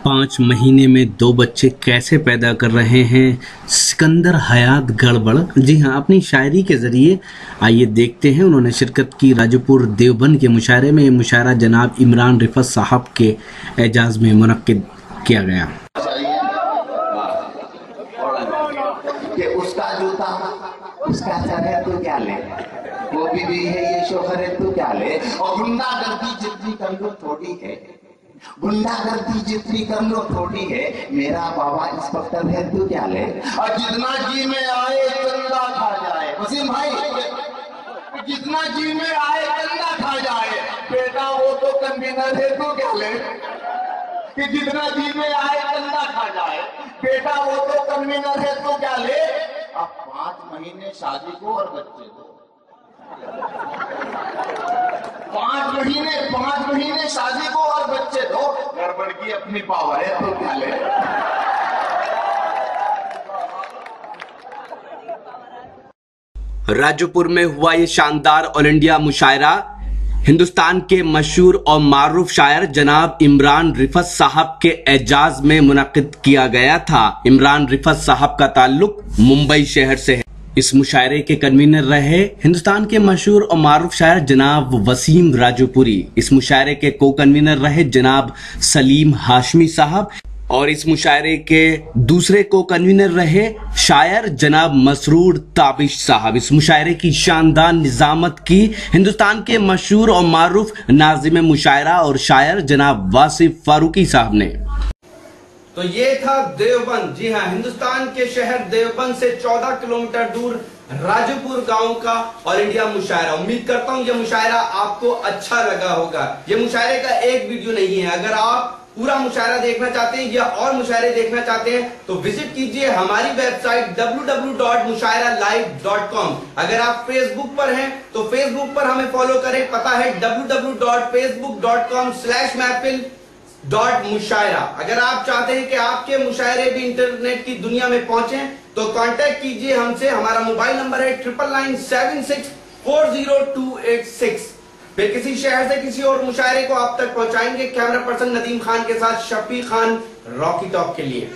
5 महीने में 2 बच्चे कैसे पैदा कर रहे हैं सिकंदर हयात गड़बड़। जी हाँ, अपनी शायरी के जरिए आइए देखते हैं उन्होंने शिरकत की राजोपुर देवबंद के मुशायरे में। ये मुशायरा जनाब इमरान रिफत साहब के एजाज में मुनक्किद किया गया। कि उसका जूता उसका सर है तो क्या ले, वो भी है ये शोहर है तो क्या ले, और गुंडागर्दी जितनी कर लो थोड़ी है, गुंडागर्दी जितनी कर लो थोड़ी है, मेरा बाबा इंस्पेक्टर है तो क्या ले, और जितना जी में आए चंदा खा जाए, वसीम भाई जितना जी में आए चंदा खा जाए, बेटा वो तो कन्वीनर है तो क्या ले, कि जितना जी में आए चंदा खा जाए, बेटा वो तो कन्वीनर है तो क्या ले। अब 5 महीने शादी को और बच्चे को, 5 महीने शादी को और बच्चे दो, गड़बड़ की अपनी पावर है तो क्या ले। राजोपुर में हुआ ये शानदार ऑल इंडिया मुशायरा हिंदुस्तान के मशहूर और मारूफ शायर जनाब इमरान रिफत साहब के एजाज में मुनक्किद किया गया था। इमरान रिफत साहब का ताल्लुक मुंबई शहर से है। इस मुशायरे के कन्वीनर रहे हिंदुस्तान के मशहूर और मारूफ शायर जनाब वसीम राजोपुरी। इस मुशायरे के को कन्वीनर रहे जनाब सलीम हाशमी साहब, और इस मुशायरे के दूसरे को कन्वीनर रहे शायर जनाब मसरूर ताबिश साहब। इस मुशायरे की शानदार निजामत की हिंदुस्तान के मशहूर और मारूफ नाज़िम मुशायरा और शायर जनाब वासिफ फारूकी साहब ने। तो ये था देवबंद। जी हाँ, हिंदुस्तान के शहर देवबंद से 14 किलोमीटर दूर राजोपुर गांव का ऑल इंडिया मुशायरा। उम्मीद करता हूँ ये मुशायरा आपको अच्छा लगा होगा। ये मुशायरे का एक वीडियो नहीं है, अगर आप पूरा मुशायरा देखना चाहते हैं या और मुशायरे देखना चाहते हैं तो विजिट कीजिए हमारी वेबसाइट www.mushairalive.com। अगर आप फेसबुक पर हैं तो फेसबुक पर हमें फॉलो करें, पता है www.facebook.com/महफिल.मुशायरा। अगर आप चाहते हैं कि आपके मुशायरे भी इंटरनेट की दुनिया में पहुंचे तो कांटेक्ट कीजिए हमसे। हमारा मोबाइल नंबर है 9997640286। फिर किसी शहर से किसी और मुशायरे को आप तक पहुंचाएंगे कैमरा पर्सन नदीम खान के साथ शफी खान रॉकी टॉक के लिए।